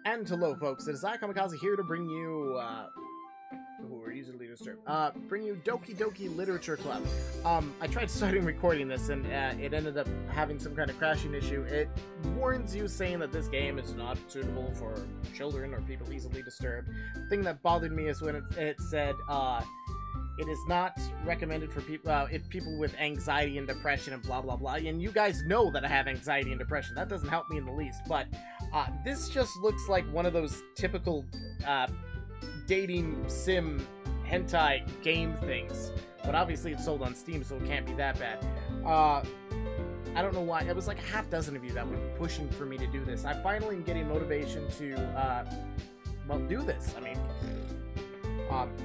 And hello, folks. It is I, Kamikaze, here to bring you, who are easily disturbed, bring you Doki Literature Club. I tried starting recording this, and it ended up having some kind of crashing issue. It warns you saying that this game is not suitable for children or people easily disturbed. The thing that bothered me is when it said, it is not recommended for people, if people with anxiety and depression and blah blah blah. And you guys know that I have anxiety and depression. That doesn't help me in the least. But this just looks like one of those typical dating sim hentai game things. But obviously it's sold on Steam, so it can't be that bad. I don't know why. It was like a half dozen of you that were pushing for me to do this. I finally am getting motivation to, well, do this. I mean...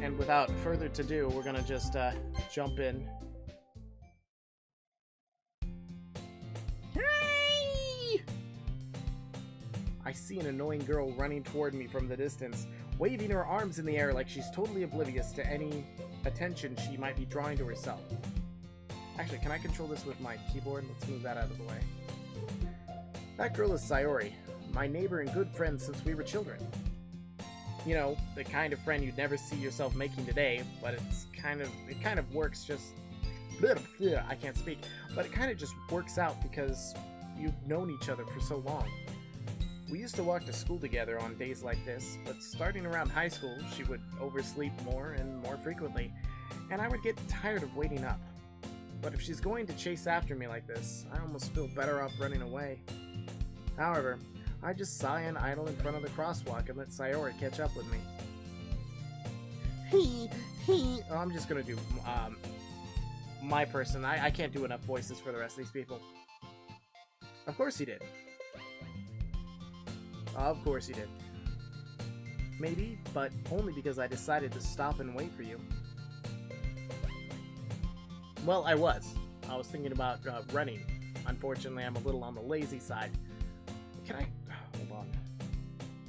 and without further ado, we're gonna just jump in. Hey! I see an annoying girl running toward me from the distance, waving her arms in the air like she's totally oblivious to any attention she might be drawing to herself. Actually, can I control this with my keyboard? Let's move that out of the way. That girl is Sayori, my neighbor and good friend since we were children. You know, the kind of friend you'd never see yourself making today, but it kind of works just... I can't speak. But it kind of just works out because you've known each other for so long. We used to walk to school together on days like this, but starting around high school, she would oversleep more and more frequently, and I would get tired of waiting up. But if she's going to chase after me like this, I almost feel better off running away. However, I just sigh and idle in front of the crosswalk and let Sayori catch up with me. Oh, I'm just gonna do, my person. I can't do enough voices for the rest of these people. Of course he did. Of course he did. Maybe, but only because I decided to stop and wait for you. Well, I was thinking about, running. Unfortunately, I'm a little on the lazy side. Can I... Hold on.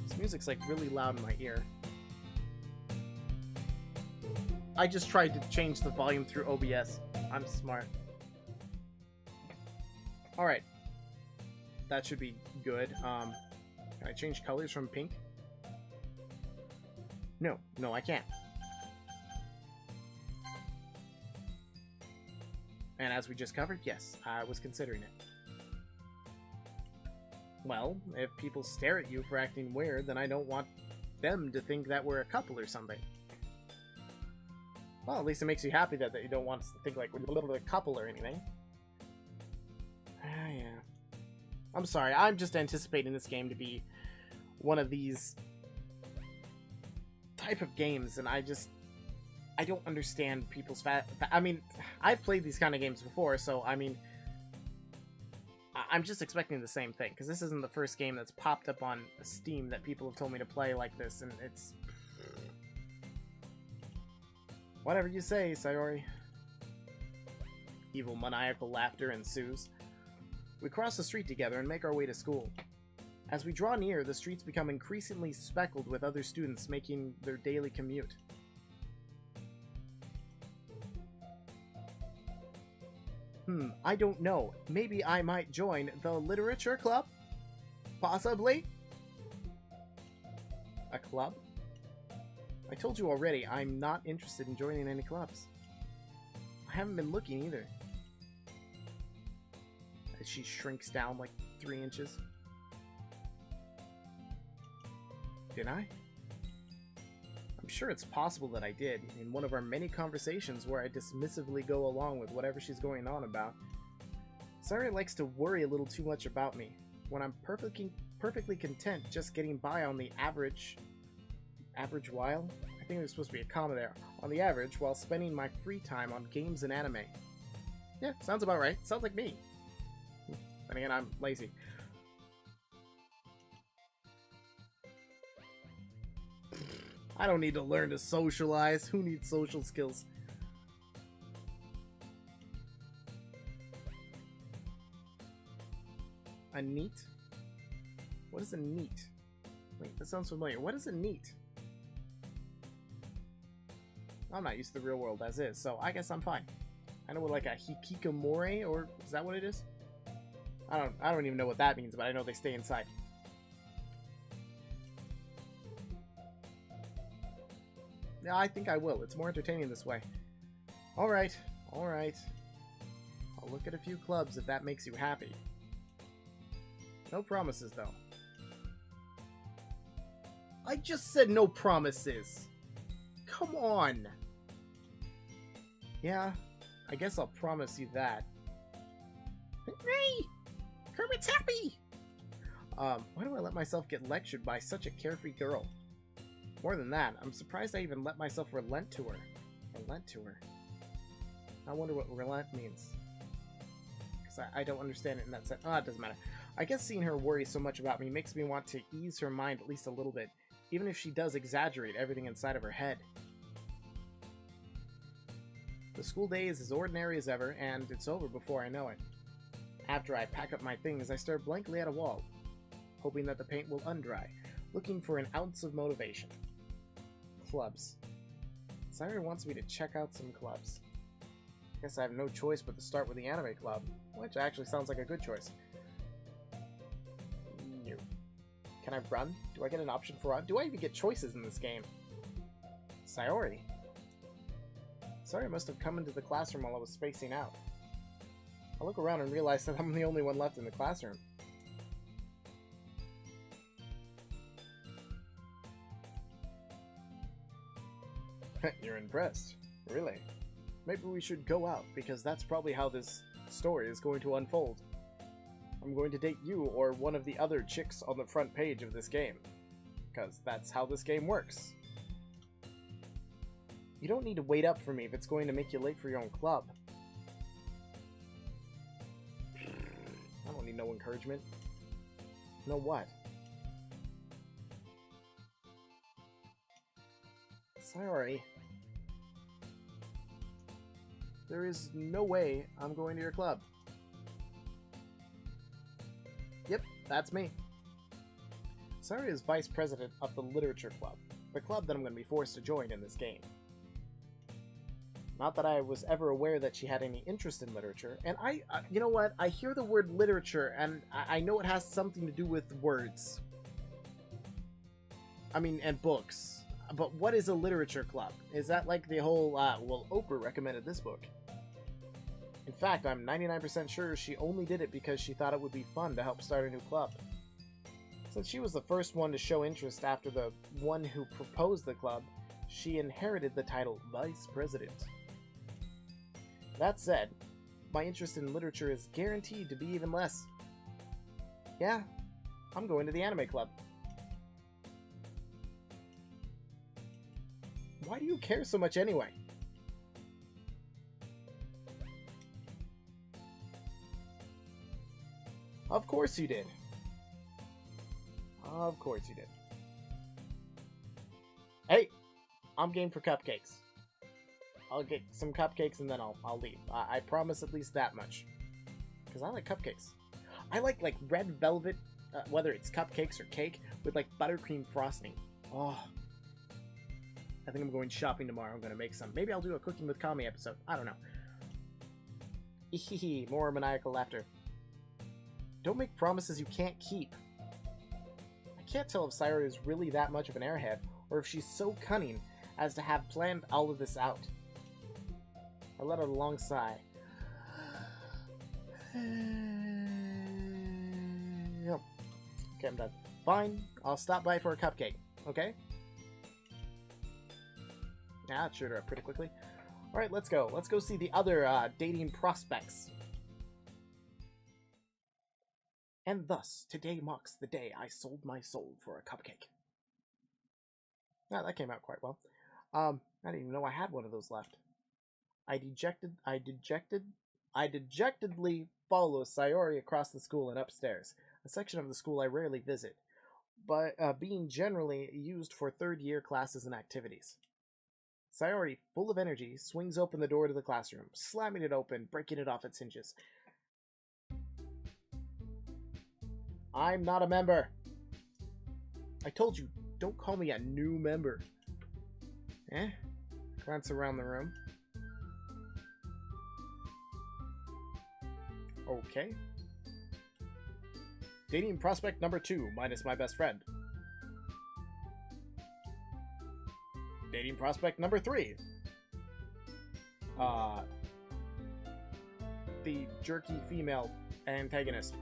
This music's like really loud in my ear. I just tried to change the volume through OBS. I'm smart. Alright. That should be good. Can I change colors from pink? No, I can't. And as we just covered, yes, I was considering it. Well, if people stare at you for acting weird, then I don't want them to think that we're a couple or something. Well, at least it makes you happy that you don't want us to think like we're a little bit of a couple or anything. Ah, yeah. I'm sorry, I'm just anticipating this game to be one of these type of games, and I don't understand people's I mean, I've played these kind of games before, so, I mean... I'm just expecting the same thing, because this isn't the first game that's popped up on Steam that people have told me to play like this, and it's... Whatever you say, Sayori. Evil, maniacal laughter ensues. We cross the street together and make our way to school. As we draw near, the streets become increasingly speckled with other students making their daily commute. I don't know. Maybe I might join the literature club? Possibly? A club? I told you already, I'm not interested in joining any clubs. I haven't been looking either. As she shrinks down like 3 inches. Did I? I'm sure it's possible that I did, in one of our many conversations where I dismissively go along with whatever she's going on about. Sayori likes to worry a little too much about me, when I'm perfectly content just getting by on the average while? I think there's supposed to be a comma there. On the average, while spending my free time on games and anime. Yeah, sounds about right. Sounds like me. Then again, I'm lazy. I don't need to learn to socialize. Who needs social skills? A neat? What is a neat? Wait, that sounds familiar. What is a neat? I'm not used to the real world as is, so I guess I'm fine. I know what like a hikikomori, or is that what it is? I don't even know what that means, but I know they stay inside. Yeah, I think I will. It's more entertaining this way. Alright, alright. I'll look at a few clubs if that makes you happy. No promises, though. I just said no promises! Come on! Yeah, I guess I'll promise you that. Hey! Kermit's happy! Why do I let myself get lectured by such a carefree girl? More than that, I'm surprised I even let myself relent to her. Relent to her? I wonder what relent means. Because I don't understand it in that sense. Oh, it doesn't matter. I guess seeing her worry so much about me makes me want to ease her mind at least a little bit, even if she does exaggerate everything inside of her head. The school day is as ordinary as ever, and it's over before I know it. After I pack up my things, I stare blankly at a wall, hoping that the paint will undry, looking for an ounce of motivation. Clubs. Sayori wants me to check out some clubs. Guess I have no choice but to start with the anime club, which actually sounds like a good choice. No. Can I run? Do I get an option for run? Do I even get choices in this game? Sayori. Sayori must have come into the classroom while I was spacing out. I look around and realize that I'm the only one left in the classroom. You're impressed. Really? Maybe we should go out, because that's probably how this story is going to unfold. I'm going to date you or one of the other chicks on the front page of this game. Because that's how this game works. You don't need to wait up for me if it's going to make you late for your own club. I don't need no encouragement. No what? Sorry. There is no way I'm going to your club. Yep, that's me. Sayori is vice president of the literature club, the club that I'm going to be forced to join in this game. Not that I was ever aware that she had any interest in literature, and you know what? I hear the word literature, and I know it has something to do with words. I mean, and books. But what is a literature club? Is that like the whole, well, Oprah recommended this book. In fact, I'm 99% sure she only did it because she thought it would be fun to help start a new club. Since she was the first one to show interest after the one who proposed the club, she inherited the title Vice President. That said, my interest in literature is guaranteed to be even less. Yeah, I'm going to the anime club. Why do you care so much anyway? Of course you did. Of course you did. Hey, I'm game for cupcakes. I'll get some cupcakes and then I'll leave. I promise at least that much. Because I like cupcakes. I like red velvet, whether it's cupcakes or cake, with like buttercream frosting. Oh. I think I'm going shopping tomorrow. I'm going to make some. Maybe I'll do a Cooking with Kami episode. I don't know. Ehehe, more maniacal laughter. Don't make promises you can't keep. I can't tell if Sayori is really that much of an airhead, or if she's so cunning as to have planned all of this out. I let out a long sigh. Yep. Okay, I'm done. Fine, I'll stop by for a cupcake, okay? Yeah, that cheered her up pretty quickly. Alright, let's go. Let's go see the other dating prospects. And thus, today marks the day I sold my soul for a cupcake. Yeah, that came out quite well. I didn't even know I had one of those left. I dejectedly follow Sayori across the school and upstairs, a section of the school I rarely visit, but being generally used for third-year classes and activities. Sayori, full of energy, swings open the door to the classroom, slamming it open, breaking it off its hinges. I'm not a member. I told you, don't call me a new member. Glance around the room. Okay. Dating prospect number 2, minus my best friend. Dating prospect number 3. The jerky female antagonist.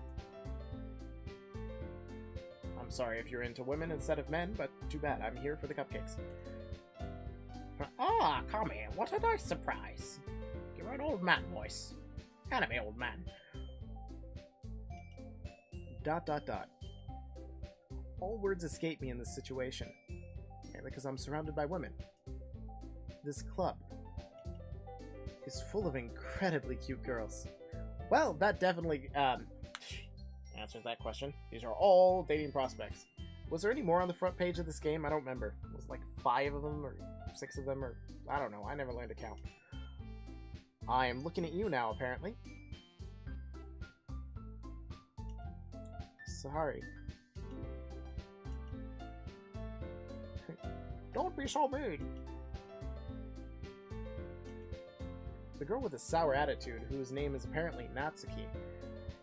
I'm sorry if you're into women instead of men, but too bad. I'm here for the cupcakes. Ah, come here. What a nice surprise. You're an old man voice. Anime old man. ... All words escape me in this situation. Mainly because I'm surrounded by women. This club is full of incredibly cute girls. Well, that definitely answers that question. These are all dating prospects. Was there any more on the front page of this game? I don't remember. It was like 5 of them or 6 of them, or I don't know. I never learned to count. I am looking at you now, apparently. Sorry. Don't be so mean. The girl with a sour attitude, whose name is apparently Natsuki,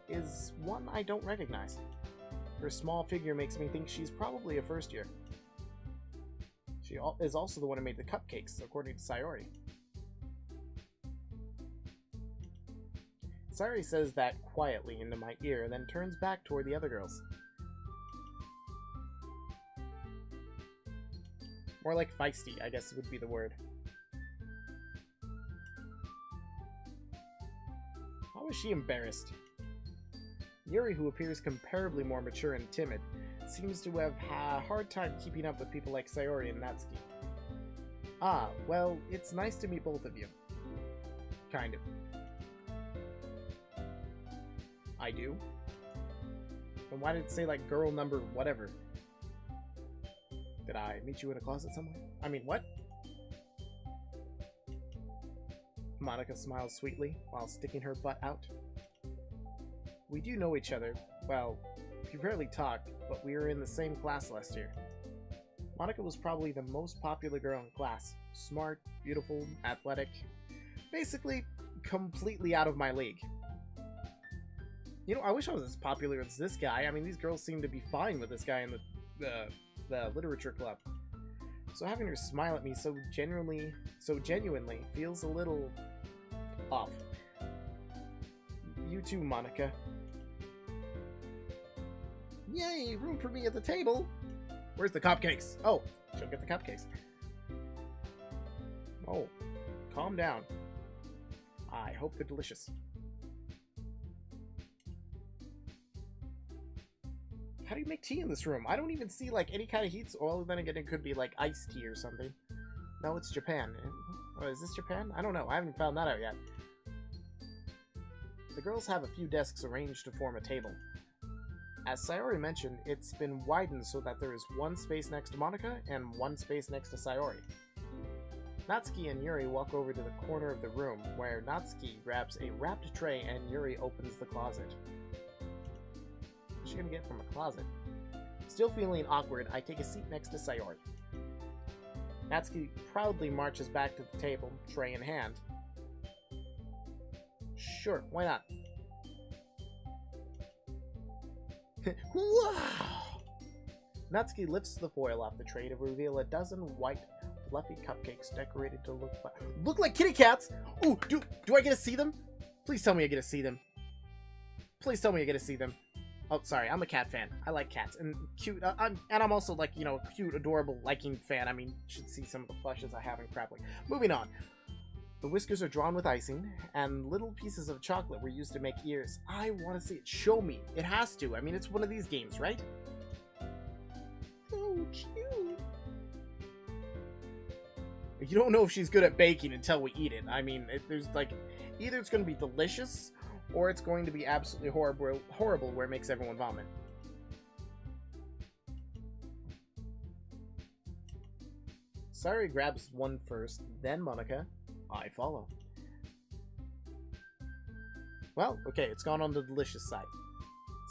is one I don't recognize. Her small figure makes me think she's probably a first year. She is also the one who made the cupcakes, according to Sayori. Sayori says that quietly into my ear, then turns back toward the other girls. More like feisty, I guess would be the word. How is she embarrassed? Yuri, who appears comparably more mature and timid, seems to have a hard time keeping up with people like Sayori and Natsuki. Ah, well, it's nice to meet both of you. Kind of. I do? Then why did it say, like, girl number whatever? Did I meet you in a closet somewhere? I mean, what? Monika smiles sweetly while sticking her butt out. We do know each other. Well, we rarely talk, but we were in the same class last year. Monika was probably the most popular girl in class. Smart, beautiful, athletic. Basically, completely out of my league. You know, I wish I was as popular as this guy. I mean, these girls seem to be fine with this guy in the literature club. So having her smile at me so genuinely feels a little off. You too, Monika. Yay, room for me at the table. Where's the cupcakes? Oh, she'll get the cupcakes. Oh, calm down. I hope they're delicious. How do you make tea in this room? I don't even see, like, any kind of heat. Well, then again, it could be, like, iced tea or something. No, it's Japan. Oh, is this Japan? I don't know. I haven't found that out yet. The girls have a few desks arranged to form a table. As Sayori mentioned, it's been widened so that there is one space next to Monika and one space next to Sayori. Natsuki and Yuri walk over to the corner of the room, where Natsuki grabs a wrapped tray and Yuri opens the closet. What's she gonna get from a closet? Still feeling awkward, I take a seat next to Sayori. Natsuki proudly marches back to the table, tray in hand. Sure, why not? Wow! Natsuki lifts the foil off the tray to reveal a dozen white, fluffy cupcakes decorated to look like kitty cats! Ooh, do I get to see them? Please tell me I get to see them. Please tell me I get to see them. Oh, sorry, I'm a cat fan. I like cats. And cute, I'm also, like, you know, a cute, adorable, liking fan. I mean, you should see some of the plushes I have in Craply. Moving on. The whiskers are drawn with icing, and little pieces of chocolate were used to make ears. I want to see it. Show me. It has to. I mean, it's one of these games, right? So cute. You don't know if she's good at baking until we eat it. I mean, there's, like, either it's going to be delicious, or it's going to be absolutely horrible where it makes everyone vomit. Sayori grabs one first, then Monika. I follow. Well, okay, it's gone on the delicious side.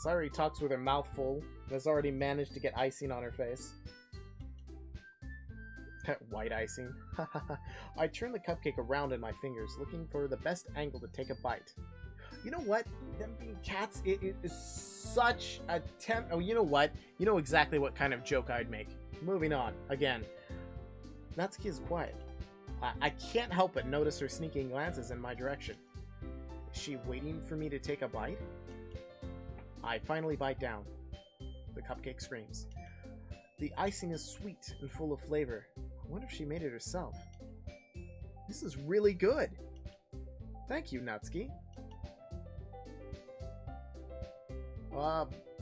Sayori talks with her mouth full and has already managed to get icing on her face. White icing. I turn the cupcake around in my fingers, looking for the best angle to take a bite. You know what? Them being cats, it is such a Oh, you know what? You know exactly what kind of joke I'd make. Moving on. Again. Natsuki is quiet. I can't help but notice her sneaking glances in my direction. Is she waiting for me to take a bite? I finally bite down. The cupcake screams. The icing is sweet and full of flavor. I wonder if she made it herself. This is really good. Thank you, Natsuki.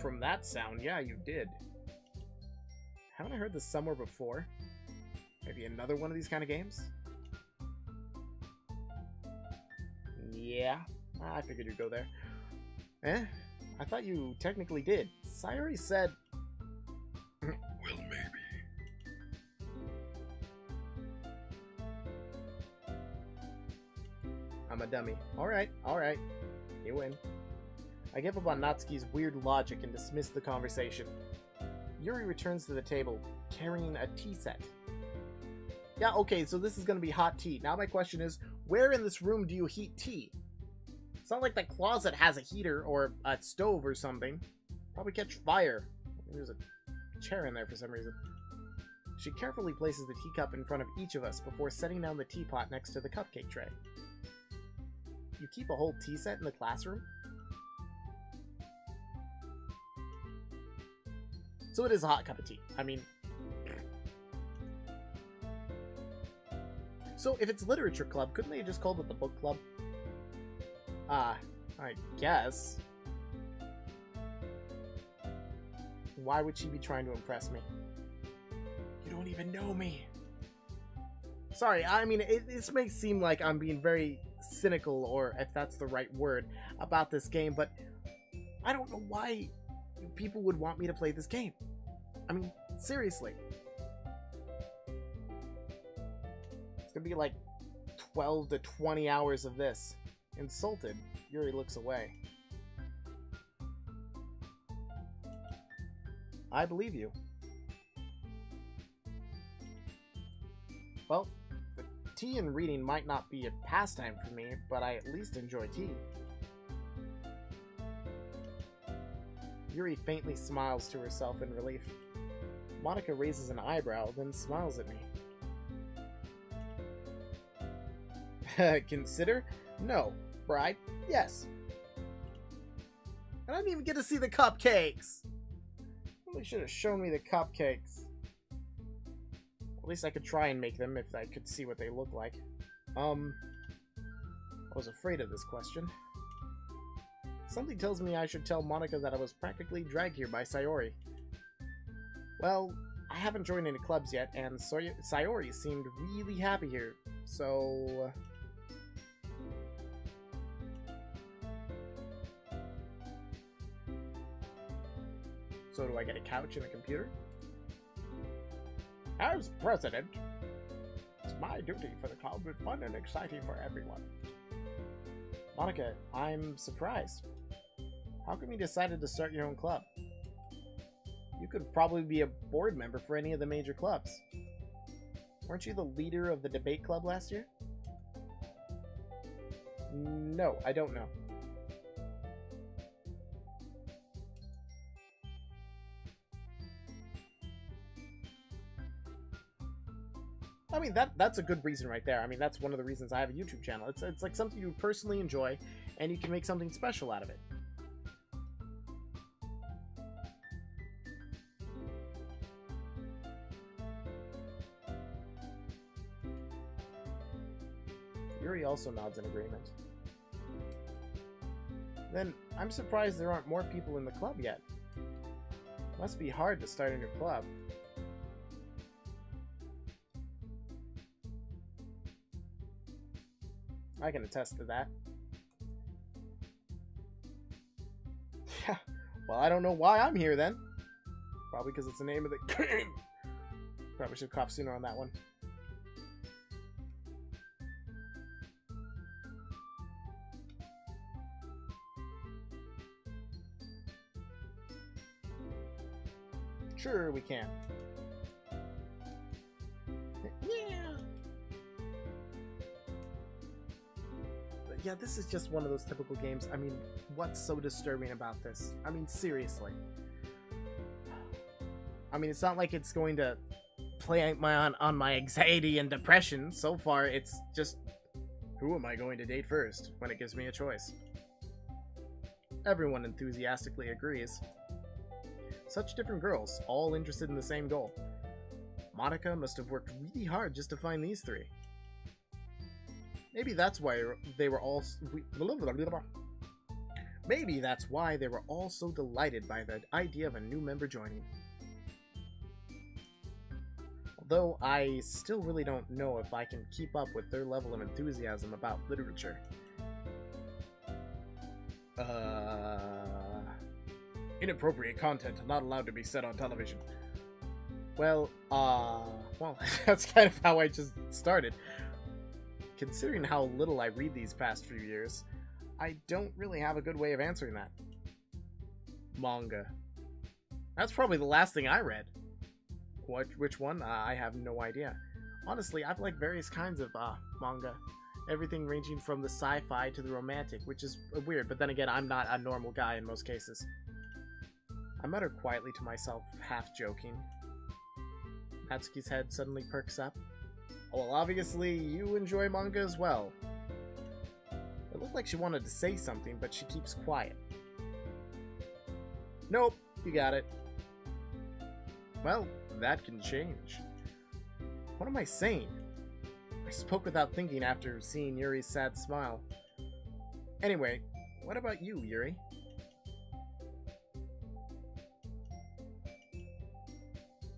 From that sound, yeah, you did. Haven't I heard this somewhere before? Maybe another one of these kind of games? Yeah, I figured you'd go there. Eh? I thought you technically did. Sayori said... Well, maybe. I'm a dummy. Alright, alright. You win. I give up on Natsuki's weird logic and dismiss the conversation. Yuri returns to the table, carrying a tea set. Yeah, okay, so this is going to be hot tea. Now my question is, where in this room do you heat tea? It's not like the closet has a heater or a stove or something. Probably catch fire. There's a chair in there for some reason. She carefully places the teacup in front of each of us before setting down the teapot next to the cupcake tray. You keep a whole tea set in the classroom? So it is a hot cup of tea. I mean... So if it's literature club, couldn't they have just called it the book club? I guess. Why would she be trying to impress me? You don't even know me. Sorry, I mean, this may seem like I'm being very cynical, or if that's the right word, about this game, but I don't know why people would want me to play this game. I mean, seriously. It's gonna be like 12 to 20 hours of this. Insulted, Yuri looks away. I believe you. Well, the tea and reading might not be a pastime for me, but I at least enjoy tea. Yuri faintly smiles to herself in relief. Monica raises an eyebrow, then smiles at me. Consider? No. Bride? Yes. And I didn't even get to see the cupcakes! Really should have shown me the cupcakes. At least I could try and make them if I could see what they look like. I was afraid of this question. Something tells me I should tell Monica that I was practically dragged here by Sayori. Well, I haven't joined any clubs yet, and Sayori seemed really happy here, so... So do I get a couch and a computer? As president, it's my duty for the club with fun and exciting for everyone. Monica, I'm surprised. How come you decided to start your own club? You could probably be a board member for any of the major clubs. Weren't you the leader of the debate club last year? No, I don't know. I mean, that's a good reason right there. I mean, that's one of the reasons I have a YouTube channel. It's like something you personally enjoy, and you can make something special out of it. Yuri also nods in agreement. Then, I'm surprised there aren't more people in the club yet. Must be hard to start a new club. I can attest to that. Yeah, well, I don't know why I'm here then. Probably because it's the name of the game. Probably should have coughed sooner on that one. Sure, we can. Yeah. But yeah, this is just one of those typical games. I mean, what's so disturbing about this? I mean, seriously. I mean, it's not like it's going to play on my anxiety and depression. So far, it's just, who am I going to date first when it gives me a choice? Everyone enthusiastically agrees. Such different girls, all interested in the same goal. Monica must have worked really hard just to find these three. Maybe that's why they were all... Maybe that's why they were all so delighted by the idea of a new member joining. Although I still really don't know if I can keep up with their level of enthusiasm about literature. Inappropriate content not allowed to be said on television. Well, that's kind of how I just started. Considering how little I read these past few years, I don't really have a good way of answering that. Manga. That's probably the last thing I read. Which one? I have no idea. Honestly, I've liked various kinds of manga. Everything ranging from the sci-fi to the romantic, which is weird, but then again, I'm not a normal guy in most cases. I mutter quietly to myself, half joking. Natsuki's head suddenly perks up. Oh, well, obviously, you enjoy manga as well. It looked like she wanted to say something, but she keeps quiet. Nope, you got it. Well, that can change. What am I saying? I spoke without thinking after seeing Yuri's sad smile. Anyway, what about you, Yuri?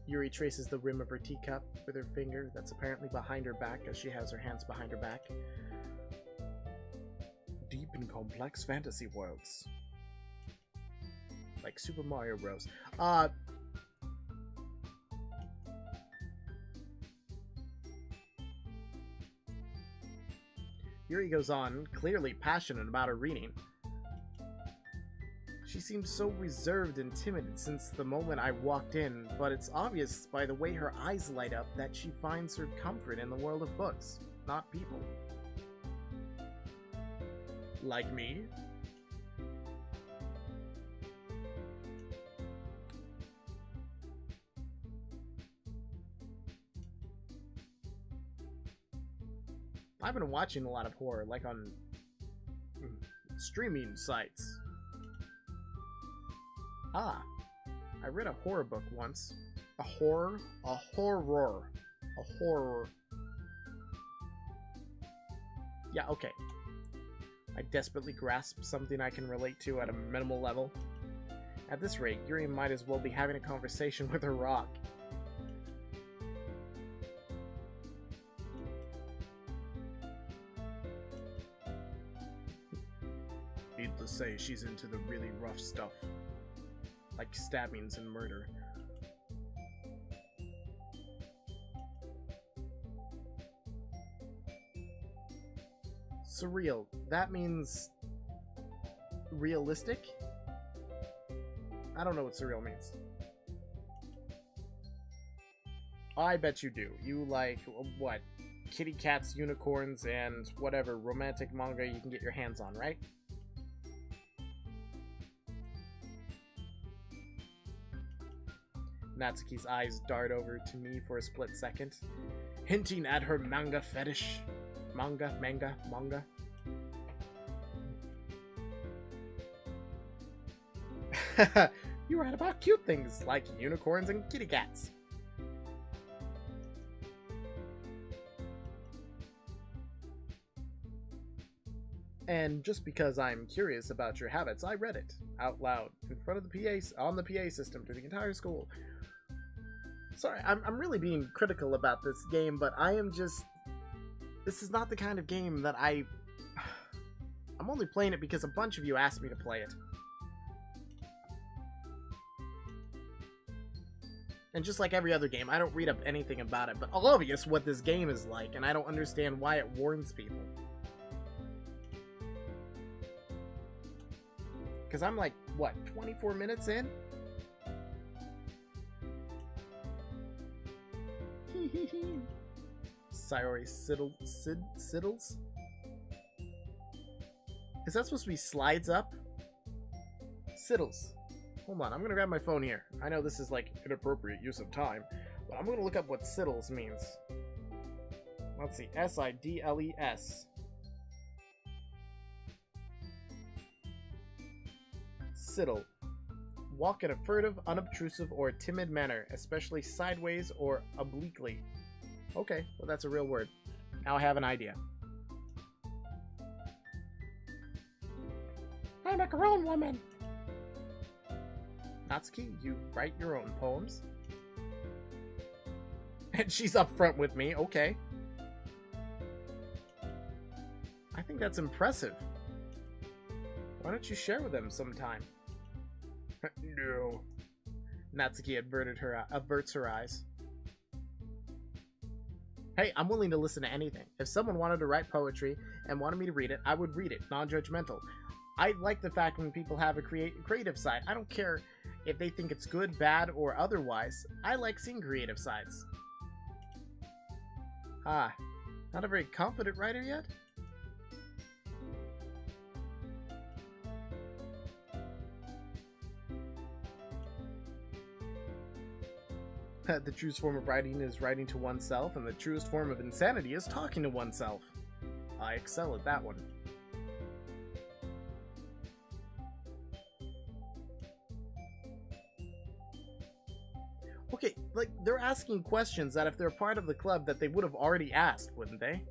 Yuri traces the rim of her teacup with her finger that's apparently behind her back as she has her hands behind her back. Deep and complex fantasy worlds. Like Super Mario Bros. Yuri goes on, clearly passionate about her reading. She seems so reserved and timid since the moment I walked in, but it's obvious by the way her eyes light up that she finds her comfort in the world of books, not people. Like me? I've been watching a lot of horror, like on streaming sites. Ah, I read a horror book once. A horror. Yeah, okay. I desperately grasp something I can relate to at a minimal level. At this rate, Yuri might as well be having a conversation with her rock. Need to say she's into the really rough stuff. Like stabbings and murder. Surreal. That means... realistic? I don't know what surreal means. I bet you do. You like, what? Kitty cats, unicorns, and whatever romantic manga you can get your hands on, right? Natsuki's eyes dart over to me for a split second, hinting at her manga fetish. Manga. You read about cute things like unicorns and kitty cats. And just because I'm curious about your habits, I read it out loud in front of the PA on the PA system to the entire school. Sorry, I'm really being critical about this game, but I am just... This is not the kind of game that I'm only playing it because a bunch of you asked me to play it. And just like every other game, I don't read up anything about it, but obvious what this game is like, and I don't understand why it warns people. Because I'm like, what, 24 minutes in? Sayori siddles? Is that supposed to be slides up? Siddles. Hold on, I'm gonna grab my phone here. I know this is like inappropriate use of time, But I'm gonna look up what Siddles means. Let's see. S-I-D-L-E-S. Siddle. Walk in a furtive, unobtrusive, or timid manner, especially sideways or obliquely. Okay, well that's a real word. Now I have an idea. I'm a grown woman! Natsuki, you write your own poems? And she's up front with me, okay. I think that's impressive. Why don't you share with them sometime? No. Natsuki averts her eyes. Hey, I'm willing to listen to anything. If someone wanted to write poetry and wanted me to read it, I would read it, non-judgmental. I like the fact when people have a creative side. I don't care if they think it's good, bad, or otherwise. I like seeing creative sides. Ah, not a very confident writer yet? The truest form of writing is writing to oneself, and the truest form of insanity is talking to oneself. I excel at that one. Okay, like, they're asking questions that if they're part of the club that they would have already asked, wouldn't they?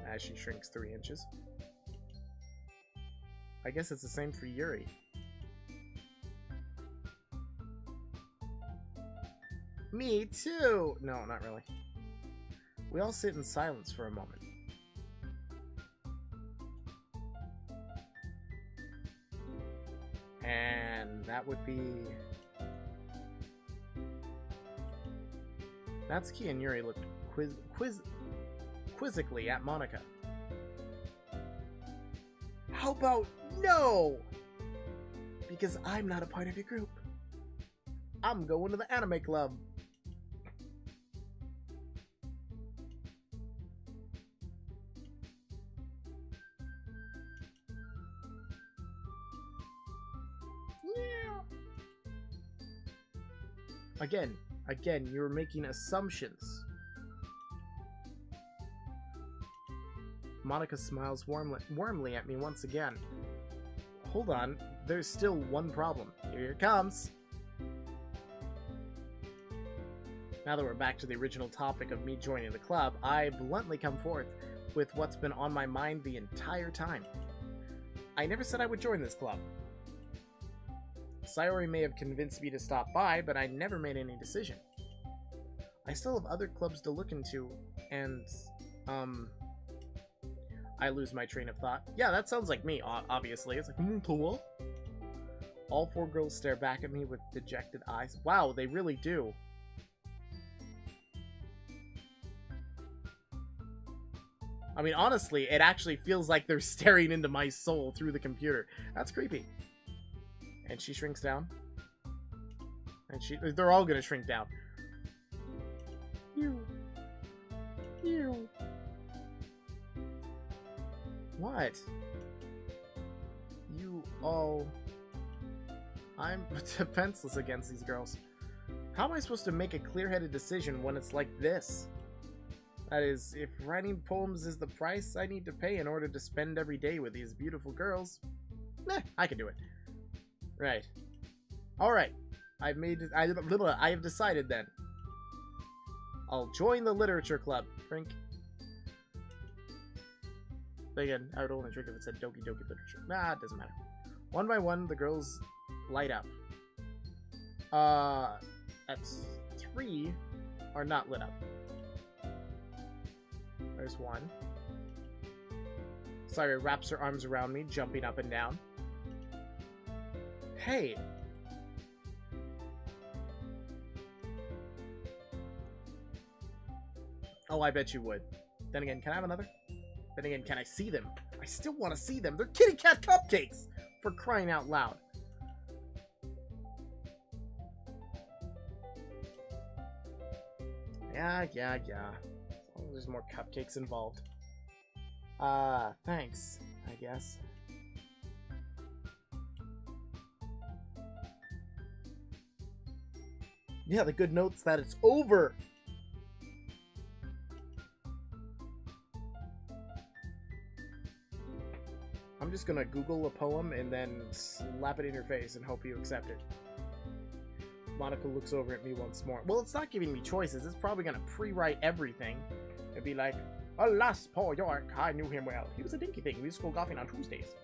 As she shrinks 3 inches. I guess it's the same for Yuri. Me too! No, not really. We all sit in silence for a moment. And that would be... Natsuki and Yuri looked quizzically at Monika. How about no? Because I'm not a part of your group. I'm going to the anime club. Again, you're making assumptions. Monika smiles warmly at me once again. Hold on, there's still one problem. Here it comes. Now that we're back to the original topic of me joining the club, I bluntly come forth with what's been on my mind the entire time. I never said I would join this club. Sayori may have convinced me to stop by, but I never made any decision. I still have other clubs to look into, and, I lose my train of thought. Yeah, that sounds like me, obviously. It's like, cool. All 4 girls stare back at me with dejected eyes. Wow, they really do. I mean, honestly, it actually feels like they're staring into my soul through the computer. That's creepy. And she shrinks down. And they're all gonna shrink down. You. What? You all... I'm defenseless against these girls. How am I supposed to make a clear-headed decision when it's like this? That is, if writing poems is the price I need to pay in order to spend every day with these beautiful girls, I can do it. Right. Alright. I have decided then. I'll join the literature club. Drink. But again, I would only drink if it said Doki Doki literature. Nah, it doesn't matter. One by one, the girls light up. That's 3 are not lit up. There's 1. Sayori wraps her arms around me, jumping up and down. Hey! Oh, I bet you would. Then again, can I have another? Then again, can I see them? I still want to see them. They're kitty cat cupcakes! For crying out loud. Yeah. As long as there's more cupcakes involved. Thanks, I guess. Yeah, the good note's that it's over. I'm just gonna Google a poem and then slap it in your face and hope you accept it. Monica looks over at me once more. Well, it's not giving me choices. It's probably gonna pre-write everything. It'd be like, alas, poor York, I knew him well. He was a dinky thing. We used to go golfing on Tuesdays.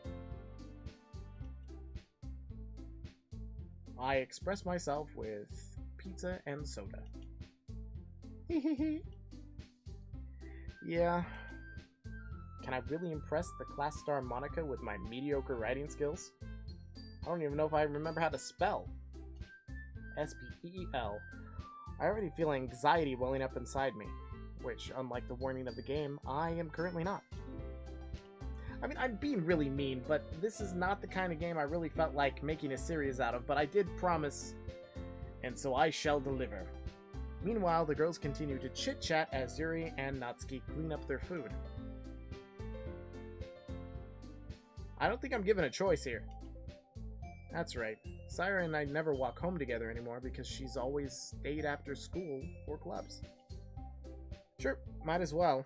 I express myself with pizza and soda. Yeah. Can I really impress the class star Monica with my mediocre writing skills? I don't even know if I remember how to spell. S-P-E-E-L. I already feel anxiety welling up inside me, which, unlike the warning of the game, I am currently not. I mean, I'm being really mean, but this is not the kind of game I really felt like making a series out of, but I did promise, and so I shall deliver. Meanwhile, the girls continue to chit-chat as Yuri and Natsuki clean up their food. I don't think I'm given a choice here. That's right. Sayori and I never walk home together anymore because she's always stayed after school for clubs. Sure, might as well.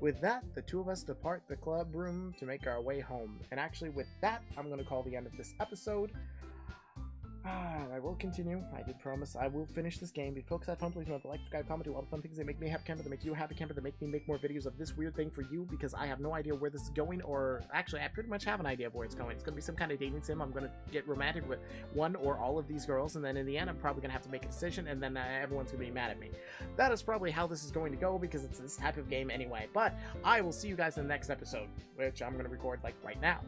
With that, the two of us depart the club room to make our way home. And actually, with that, I'm going to call the end of this episode. I will continue. I did promise I will finish this game. If folks have fun, please remember to like, subscribe, comment, do all the fun things that make me a happy camper, that make you a happy camper, that make me make more videos of this weird thing for you, because I have no idea where this is going, or actually, I pretty much have an idea of where it's going. It's going to be some kind of dating sim. I'm going to get romantic with one or all of these girls, and then in the end, I'm probably going to have to make a decision, and then everyone's going to be mad at me. That is probably how this is going to go, because it's this type of game anyway. But I will see you guys in the next episode, which I'm going to record, like, right now.